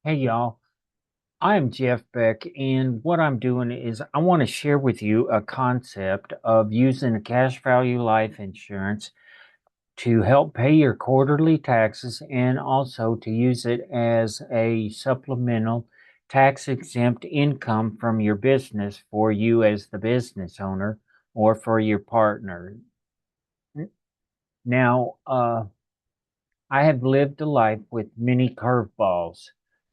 Hey y'all, I'm Jeff Beck, and what I'm doing is I want to share with you a concept of using a cash value life insurance to help pay your quarterly taxes and also to use it as a supplemental tax exempt income from your business for you as the business owner or for your partner. Now, I have lived a life with many curveballs.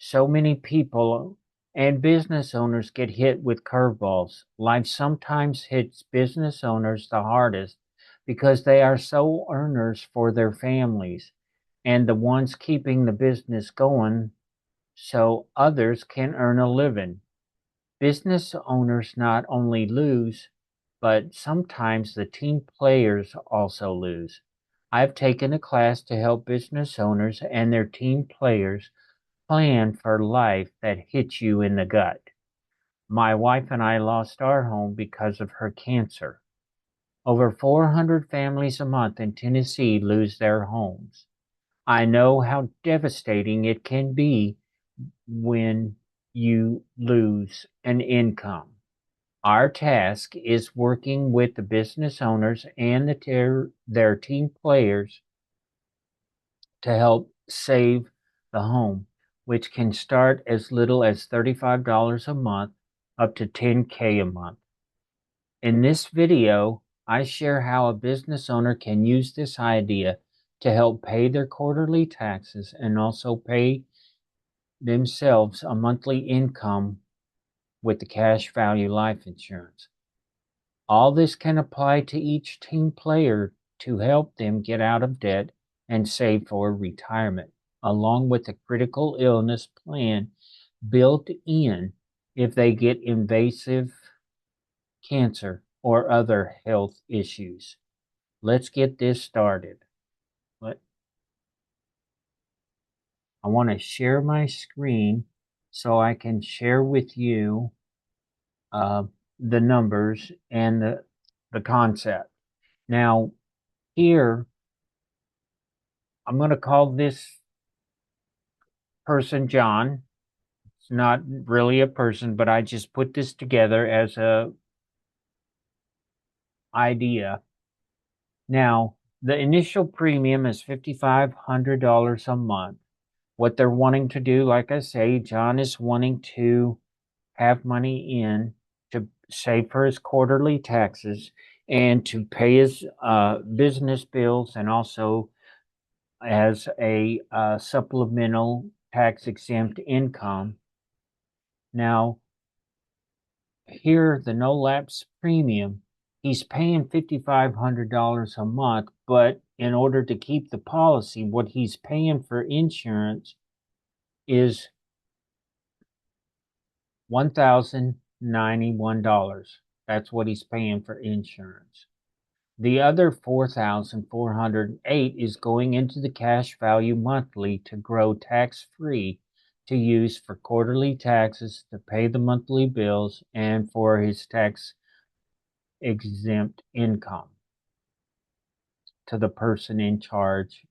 So many people and business owners get hit with curveballs. Life sometimes hits business owners the hardest because they are sole earners for their families and the ones keeping the business going so others can earn a living. Business owners not only lose, but sometimes the team players also lose. I've taken a class to help business owners and their team players plan for life that hits you in the gut. My wife and I lost our home because of her cancer. Over 400 families a month in Tennessee lose their homes. I know how devastating it can be when you lose an income. Our task is working with the business owners and their team players to help save the home, which can start as little as $35 a month up to 10K a month. In this video, I share how a business owner can use this idea to help pay their quarterly taxes and also pay themselves a monthly income with the cash value life insurance. All this can apply to each team player to help them get out of debt and save for retirement, along with a critical illness plan built in if they get invasive cancer or other health issues. Let's get this started. Let- I want to share my screen so I can share with you uh, the numbers and the concept. Now, here I'm going to call this person John. It's not really a person, but I just put this together as a idea. Now, the initial premium is $5,500 a month. What they're wanting to do, like I say, John is wanting to have money in to save for his quarterly taxes and to pay his business bills and also as a supplemental tax exempt income. Now, here, the no lapse premium, he's paying $5,500 a month, but in order to keep the policy, what he's paying for insurance is $1,091. That's what he's paying for insurance. The other 4,408 is going into the cash value monthly to grow tax free to use for quarterly taxes, to pay the monthly bills, and for his tax exempt income to the person in charge.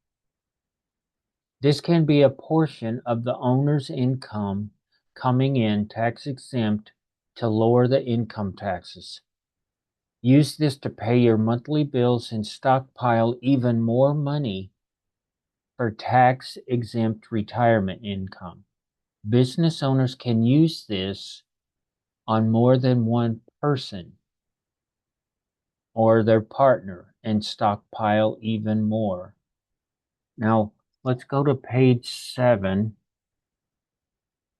This can be a portion of the owner's income coming in tax exempt to lower the income taxes. Use this to pay your monthly bills and stockpile even more money for tax exempt retirement income. Business owners can use this on more than one person or their partner and stockpile even more. Now, let's go to page 7.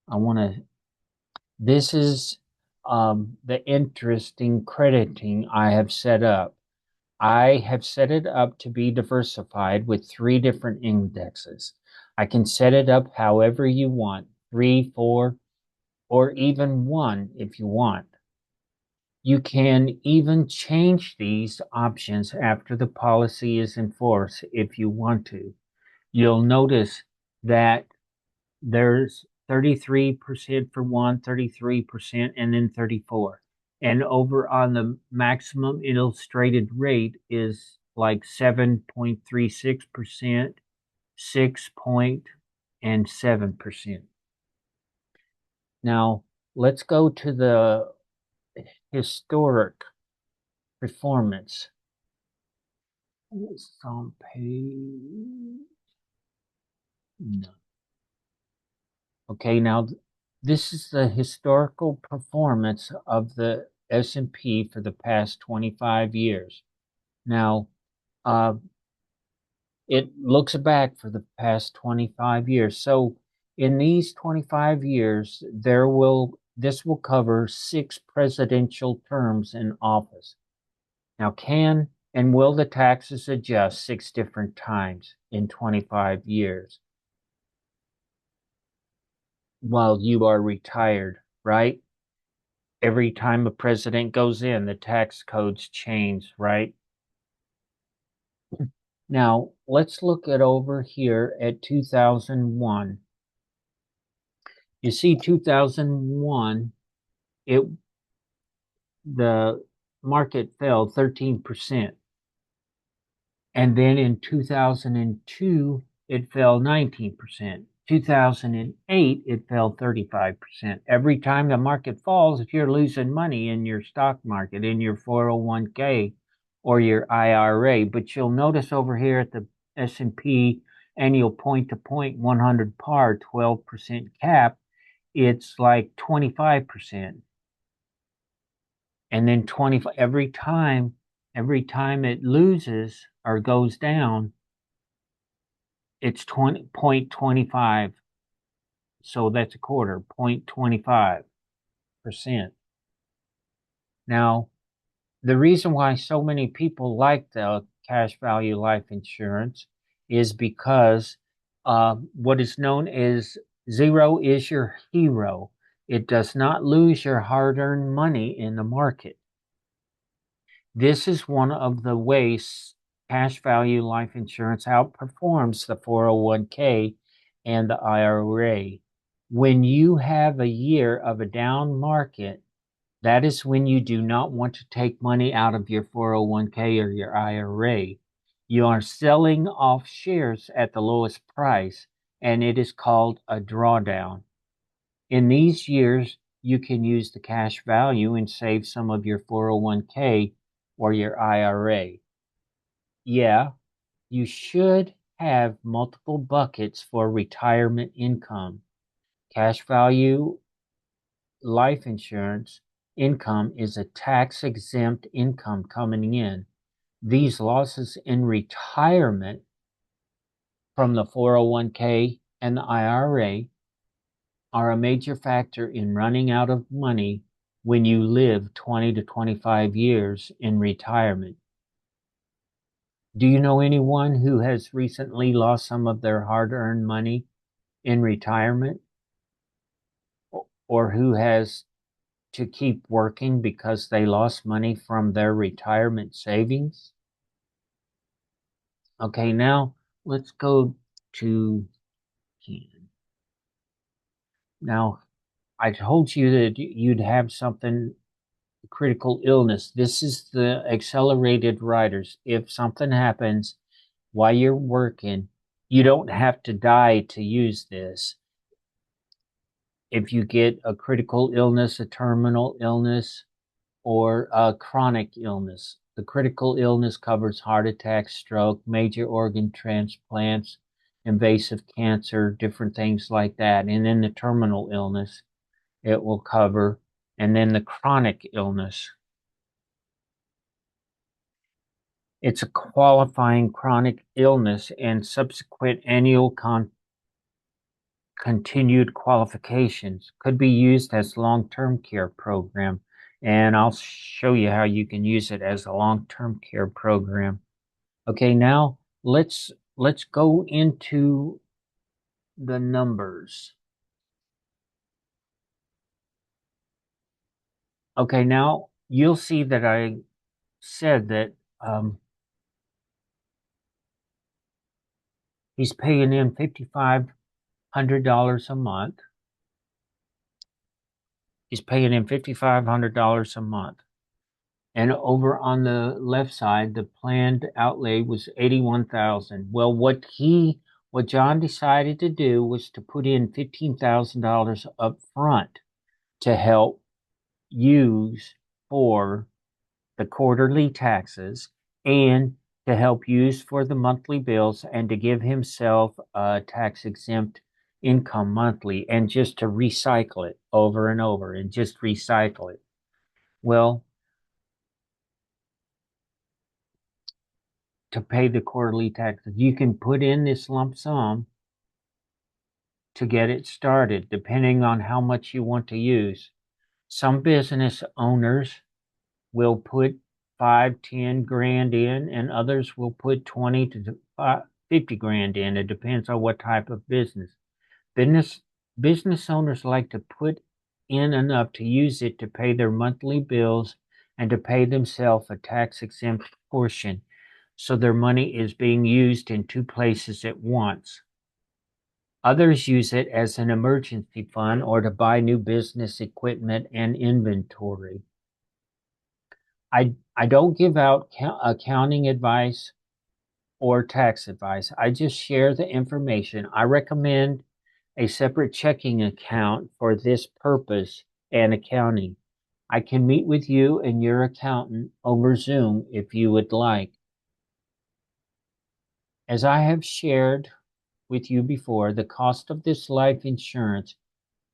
I want to, this is the interesting crediting I have set up. I have set it up to be diversified with 3 different indexes. I can set it up however you want, 3, 4, or even 1 if you want. You can even change these options after the policy is in force if you want to. You'll notice that there's 33% for one, 33%, and then 34. And over on the maximum illustrated rate is like 7.36%, 6 point, and 7%. Now, let's go to the historic performance. It's on page. No. Okay, now this is the historical performance of the S&P for the past 25 years. Now, uh, it looks back for the past 25 years. So, in these 25 years, this will cover 6 presidential terms in office. Now, can and will the taxes adjust 6 different times in 25 years while you are retired, right? Every time a president goes in, the tax codes change, right? Now, let's look at over here at 2001. You see 2001, it the market fell 13%. And then in 2002, it fell 19%. 2008, it fell 35%. Every time the market falls, if you're losing money in your stock market, in your 401k or your IRA, but you'll notice over here at the S&P annual point to point 100 par 12% cap, it's like 25%. And then 20 every time it loses or goes down, it's 20.25. So that's a quarter, 0.25%. Now, the reason why so many people like the cash value life insurance is because what is known as zero is your hero. It does not lose your hard earned money in the market. This is one of the ways cash value life insurance outperforms the 401k and the IRA. When you have a year of a down market, that is when you do not want to take money out of your 401k or your IRA. You are selling off shares at the lowest price, and it is called a drawdown. In these years, you can use the cash value and save some of your 401k or your IRA. Yeah, you should have multiple buckets for retirement income. Cash value life insurance income is a tax exempt income coming in. These losses in retirement from the 401k and the IRA are a major factor in running out of money when you live 20 to 25 years in retirement. Do you know anyone who has recently lost some of their hard earned money in retirement or who has to keep working because they lost money from their retirement savings? Okay, now let's go to now. I told you that you'd have something critical illness. This is the accelerated riders. If something happens while you're working, you don't have to die to use this. If you get a critical illness, a terminal illness, or a chronic illness, the critical illness covers heart attack, stroke, major organ transplants, invasive cancer, different things like that. And then the terminal illness, it will cover, and then the chronic illness. It's a qualifying chronic illness and subsequent annual continued qualifications could be used as long-term care program. And I'll show you how you can use it as a long-term care program. Okay, now let's go into the numbers. Okay, now you'll see that I said that he's paying in $5,500 a month. He's paying in $5,500 a month. And over on the left side, the planned outlay was 81,000. Well, what John decided to do was to put in $15,000 up front. to help use for the quarterly taxes and to help use for the monthly bills and to give himself a tax exempt income monthly and just to recycle it over and over and just recycle it. Well, to pay the quarterly taxes, you can put in this lump sum to get it started, depending on how much you want to use. Some business owners will put 5, 10 grand in, and others will put 20 to 50 grand in. It depends on what type of business. Business business owners like to put in enough to use it to pay their monthly bills and to pay themselves a tax exempt portion. So their money is being used in two places at once. Others use it as an emergency fund or to buy new business equipment and inventory. I don't give out accounting advice or tax advice. I just share the information. I recommend a separate checking account for this purpose and accounting. I can meet with you and your accountant over Zoom if you would like. As I have shared with you before, the cost of this life insurance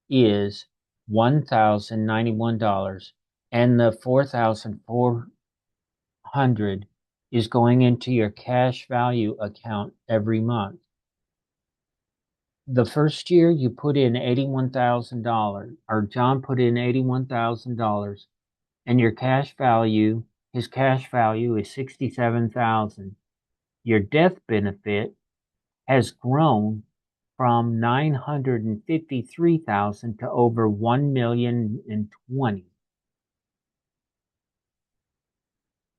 is $1,091 and the 4,400 is going into your cash value account every month. The first year you put in $81,000, or John put in $81,000, and his cash value is $67,000. Your death benefit has grown from 953,000 to over 1,020,000.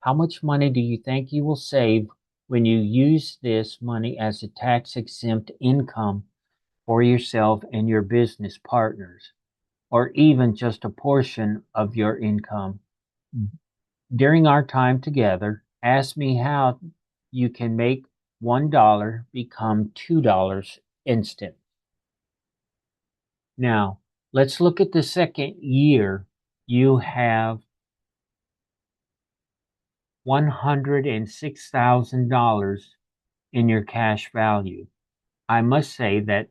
How much money do you think you will save when you use this money as a tax exempt income for yourself and your business partners, or even just a portion of your income? During our time together, ask me how you can make $1 become $2 instant. Now, let's look at the second year. You have $106,000 in your cash value. I must say that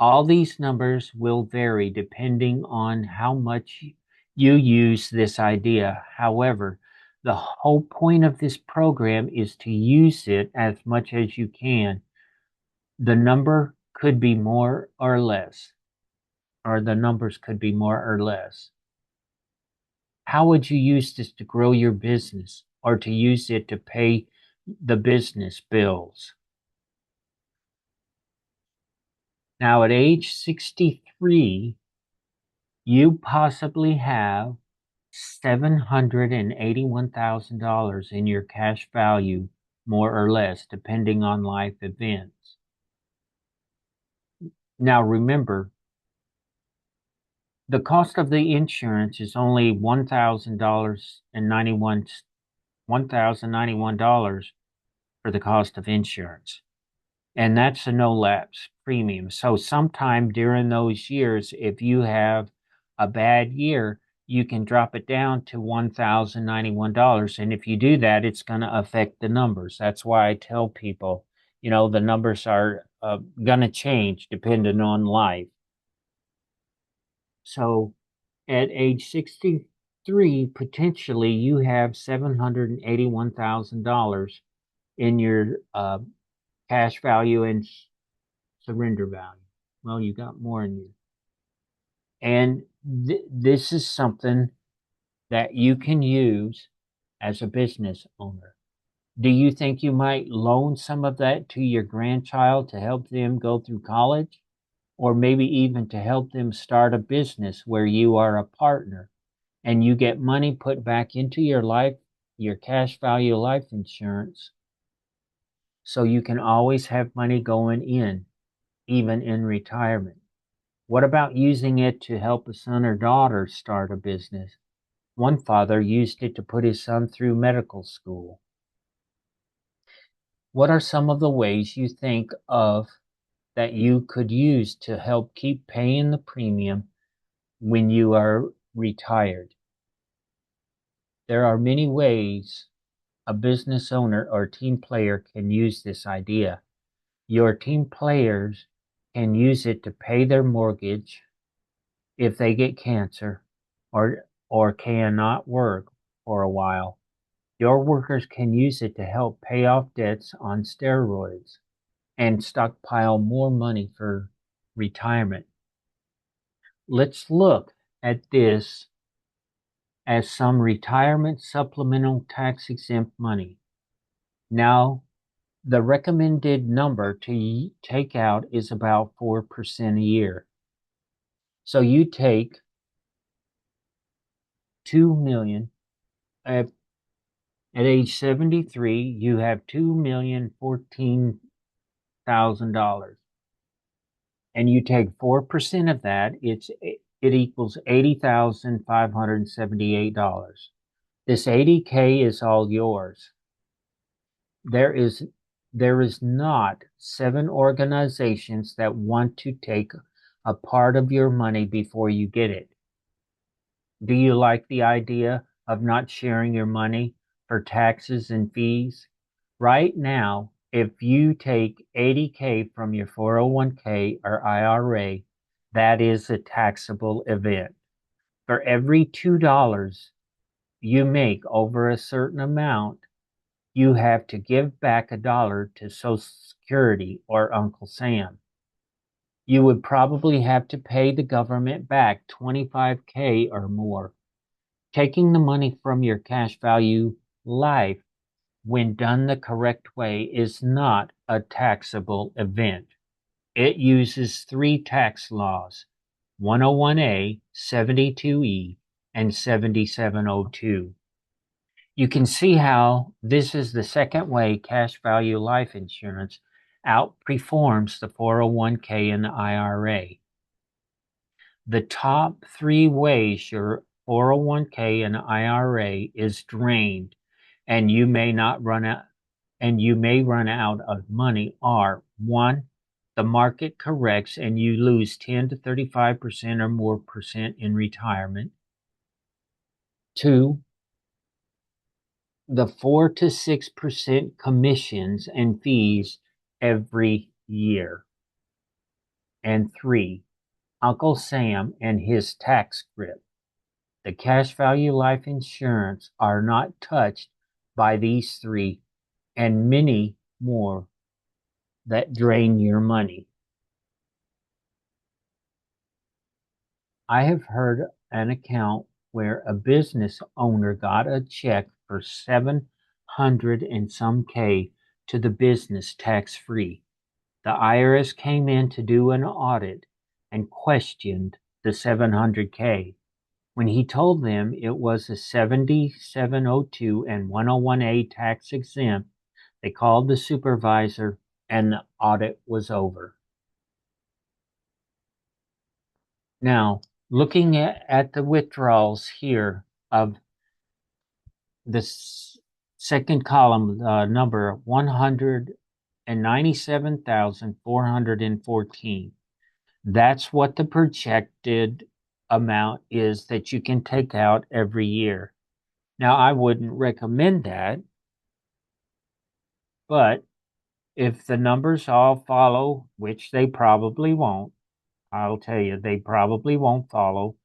all these numbers will vary depending on how much you use this idea. However, the whole point of this program is to use it as much as you can. The number could be more or less, or the numbers could be more or less. How would you use this to grow your business or to use it to pay the business bills? Now, at age 63, you possibly have $781,000 in your cash value, more or less, depending on life events. Now, remember, the cost of the insurance is only $1,091 for the cost of insurance. And that's a no lapse premium. So sometime during those years, if you have a bad year, you can drop it down to $1,091. And if you do that, it's going to affect the numbers. That's why I tell people, the numbers are going to change depending on life. So at age 63, potentially you have $781,000 in your cash value and surrender value. Well, you got more in you. And this is something that you can use as a business owner. Do you think you might loan some of that to your grandchild to help them go through college? Or maybe even to help them start a business where you are a partner and you get money put back into your cash value life insurance, so you can always have money going in, even in retirement. What about using it to help a son or daughter start a business? One father used it to put his son through medical school. What are some of the ways you think of that you could use to help keep paying the premium when you are retired. There are many ways a business owner or team player can use this idea. Your team players can use it to pay their mortgage if they get cancer or cannot work for a while. Your workers can use it to help pay off debts on steroids and stockpile more money for retirement. Let's look at this as some retirement supplemental tax exempt money. Now, the recommended number to take out is about 4% a year. So you take 2 million at age 73, you have $2,014,000, and you take 4% of that, it equals $80,578. This 80K is all yours. There is there is not 7 organizations that want to take a part of your money before you get it. Do you like the idea of not sharing your money for taxes and fees? Right now, if you take 80K from your 401k or IRA, that is a taxable event. For every $2 you make over a certain amount, you have to give back $1 to Social Security or Uncle Sam. You would probably have to pay the government back 25K or more. Taking the money from your cash value life, when done the correct way, is not a taxable event. It uses 3 tax laws: 101A, 72E, and 7702. You can see how this is the second way cash value life insurance outperforms the 401k and the IRA. The top 3 ways your 401k and IRA is drained and you may run out of money are: 1, the market corrects and you lose 10 to 35% or more percent in retirement. 2, the 4 to 6% commissions and fees every year. And 3, Uncle Sam and his tax grip. The cash value life insurance are not touched by these 3 and many more that drain your money. I have heard an account where a business owner got a check for 700 and some K to the business tax free. The IRS came in to do an audit and questioned the 700K. When he told them it was a 7702 and 101A tax exempt, they called the supervisor and the audit was over. Now, looking at the withdrawals here of the second column, number 197,414. That's what the projected amount is that you can take out every year. Now, I wouldn't recommend that, but if the numbers all follow, which they probably won't, I'll tell you, they probably won't follow.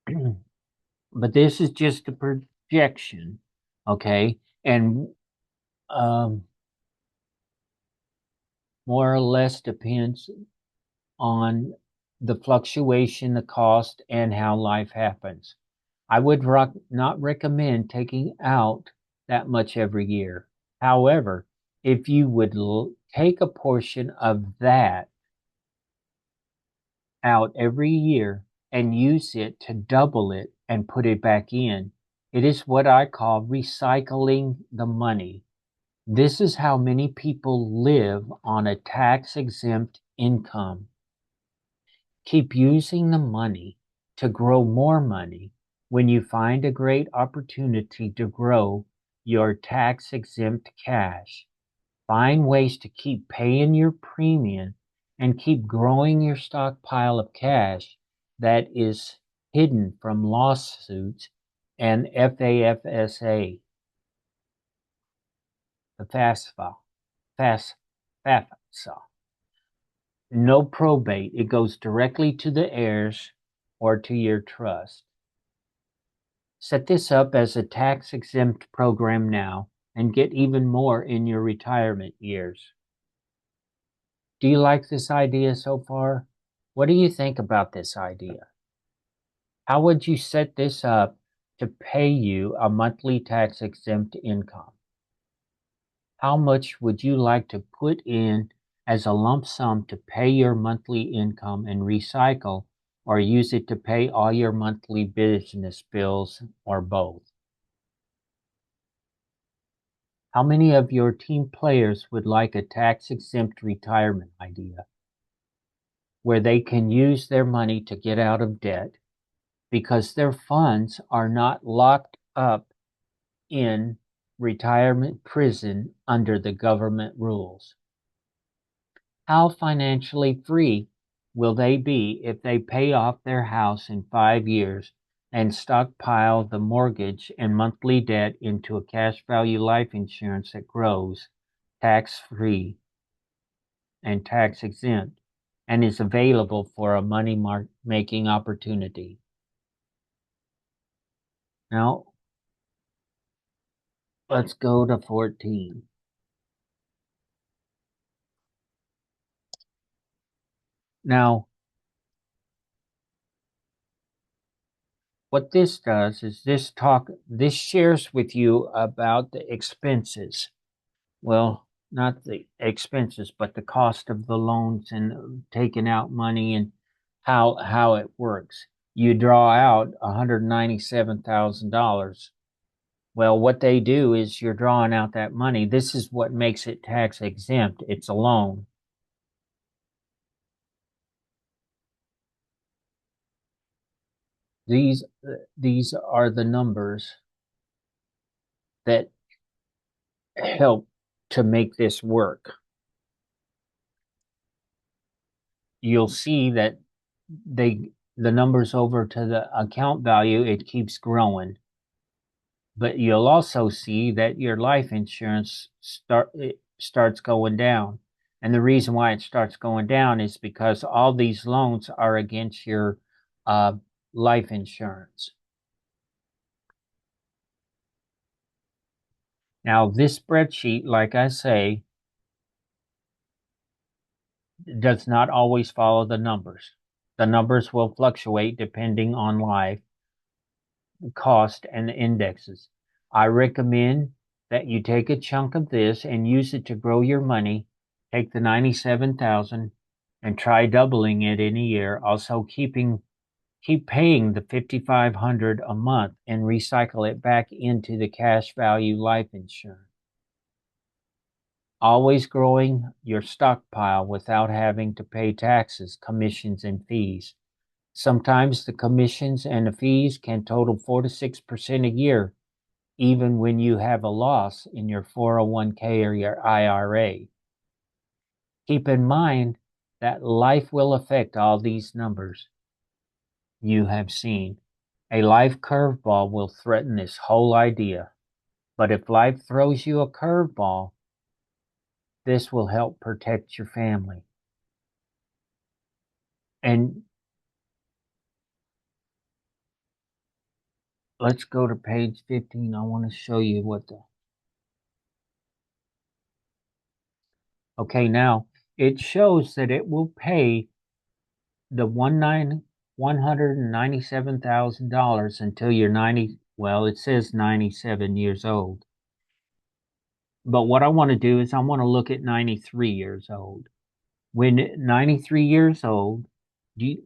But this is just a projection, okay? And more or less depends on the fluctuation, the cost, and how life happens. I would not recommend taking out that much every year. However, if you would take a portion of that out every year and use it to double it and put it back in, it is what I call recycling the money. This is how many people live on a tax-exempt income. Keep using the money to grow more money when you find a great opportunity to grow your tax-exempt cash. Find ways to keep paying your premium and keep growing your stockpile of cash that is hidden from lawsuits and FAFSA, the FAFSA, FAFSA. No probate. It goes directly to the heirs or to your trust. Set this up as a tax-exempt program now and get even more in your retirement years. Do you like this idea so far? What do you think about this idea? How would you set this up to pay you a monthly tax-exempt income? How much would you like to put in as a lump sum to pay your monthly income and recycle, or use it to pay all your monthly business bills, or both? How many of your team players would like a tax-exempt retirement idea where they can use their money to get out of debt because their funds are not locked up in retirement prison under the government rules? How financially free will they be if they pay off their house in 5 years and stockpile the mortgage and monthly debt into a cash value life insurance that grows tax-free and tax-exempt and is available for a money-making opportunity? Now, let's go to 14. Now, what this does is this shares with you about the expenses. Well, not the expenses, but the cost of the loans and taking out money and how it works. You draw out $197,000. Well, what they do is you're drawing out that money. This is what makes it tax exempt. It's a loan. These these are the numbers that help to make this work. You'll see that the numbers over to the account value, it keeps growing. But you'll also see that your life insurance starts going down. And the reason why it starts going down is because all these loans are against your uh, life insurance. Now, this spreadsheet, like I say, does not always follow the numbers. The numbers will fluctuate depending on life, cost, and the indexes. I recommend that you take a chunk of this and use it to grow your money. Take the 97,000 and try doubling it in a year. Also keep paying the 5,500 a month and recycle it back into the cash value life insurance. Always growing your stockpile without having to pay taxes, commissions, and fees. Sometimes the commissions and the fees can total 4 to 6% a year, even when you have a loss in your 401k or your IRA. Keep in mind that life will affect all these numbers you have seen. A life curveball will threaten this whole idea. But if life throws you a curveball, this will help protect your family. And let's go to page 15. I want to show you what the... Okay, now it shows that it will pay the $197,000 until you're 90, well, it says 97 years old. But what I want to do is I want to look at 93 years old. When 93 years old, you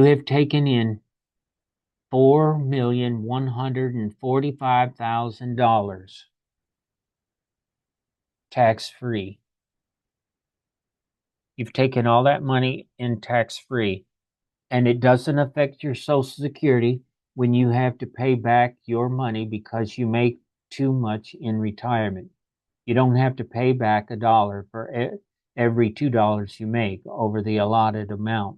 have taken in $4,145,000 tax-free. You've taken all that money in tax-free, and it doesn't affect your Social Security when you have to pay back your money because you make too much in retirement. You don't have to pay back $1 for every $2 you make over the allotted amount.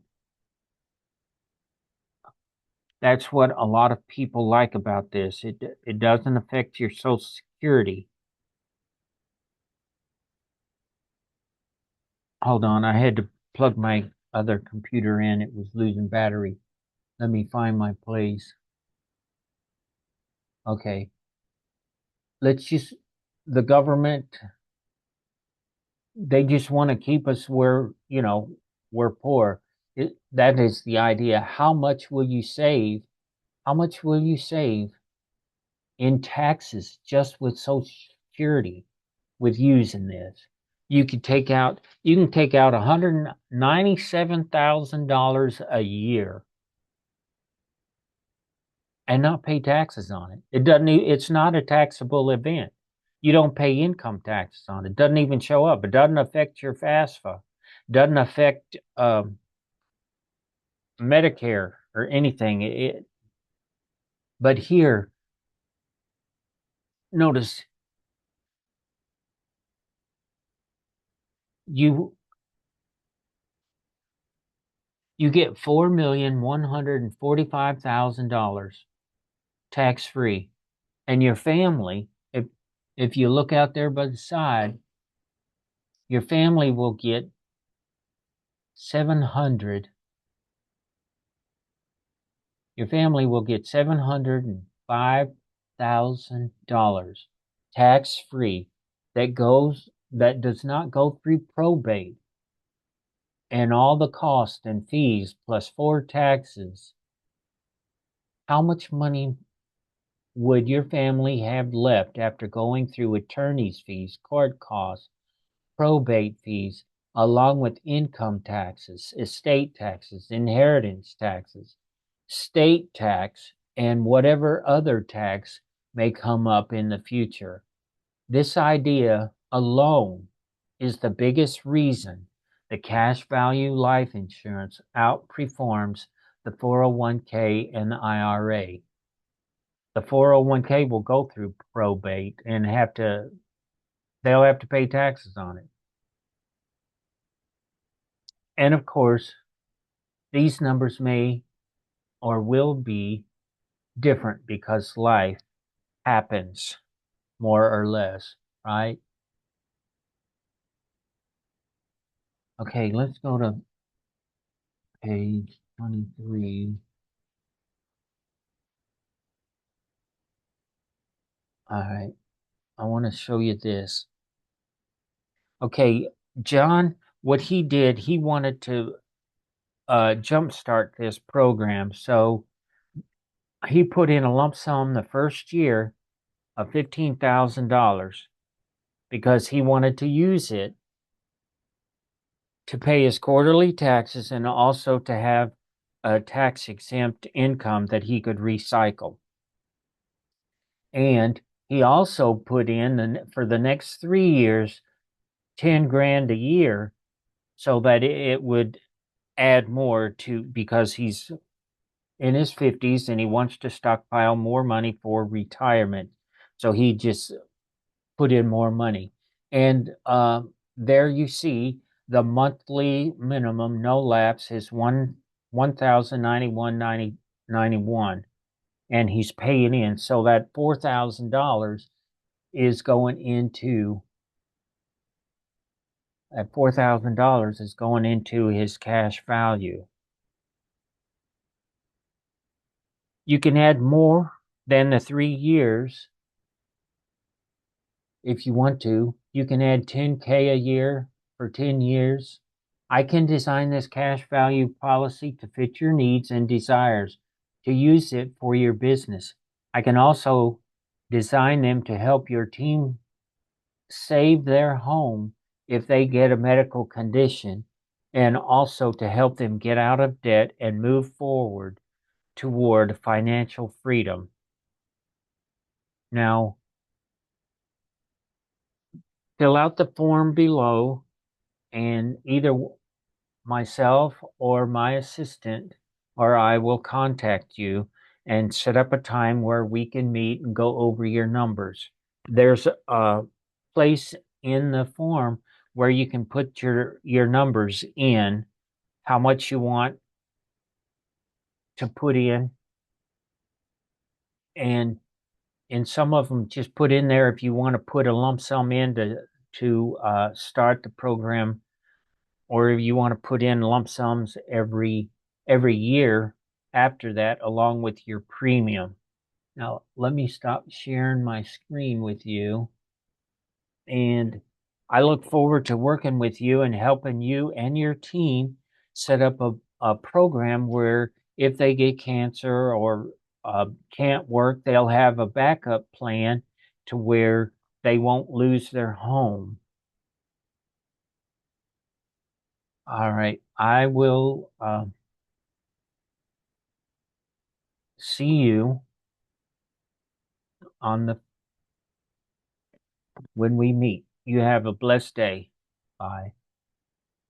That's what a lot of people like about this. It doesn't affect your Social Security. Hold on, I had to plug my other computer in. It was losing battery. Let me find my place. Okay, let's just, the government, they just want to keep us where, we're poor. That is the idea. How much will you save? How much will you save in taxes just with Social Security with using this? You can take out $197,000 a year and not pay taxes on it. It's not a taxable event. You don't pay income taxes on it. It doesn't even show up. It doesn't affect your FAFSA. Doesn't affect Medicare or anything. But here, notice you you get $4,145,000 tax free, and your family, if you look out there by the side, your family will get 700 your family will get $705,000 tax free that does not go through probate, and all the costs and fees plus four taxes. How much money would your family have left after going through attorney's fees, court costs, probate fees, along with income taxes, estate taxes, inheritance taxes, state tax, and whatever other tax may come up in the future? This idea alone is the biggest reason the cash value life insurance outperforms the 401k and the IRA. The 401k will go through probate and they'll have to pay taxes on it. And of course, these numbers may or will be different because life happens more or less, right? Okay, let's go to page 23. All right, I want to show you this. Okay, John, what he did, he wanted to jumpstart this program. So he put in a lump sum the first year of $15,000 because he wanted to use it to pay his quarterly taxes and also to have a tax exempt income that he could recycle. And he also put in for the next 3 years 10 grand a year so that it would add more to, because he's in his 50s and he wants to stockpile more money for retirement. So he just put in more money. And there you see the monthly minimum no lapse is 1,091.91, and he's paying in. So that $4,000 is going into his cash value. You can add more than the 3 years if you want to. You can add 10K a year for 10 years. I can design this cash value policy to fit your needs and desires to use it for your business. I can also design them to help your team save their home if they get a medical condition, and also to help them get out of debt and move forward toward financial freedom. Now, fill out the form below, and either myself or my assistant or I will contact you and set up a time where we can meet and go over your numbers. There's a place in the form where you can put your numbers in, how much you want to put in, and some of them just put in there if you want to put a lump sum in to start the program, or if you want to put in lump sums every year after that, along with your premium. Now, let me stop sharing my screen with you. And I look forward to working with you and helping you and your team set up a program where if they get cancer or can't work, they'll have a backup plan to where they won't lose their home. All right. I will see you on the when we meet. You have a blessed day. Bye.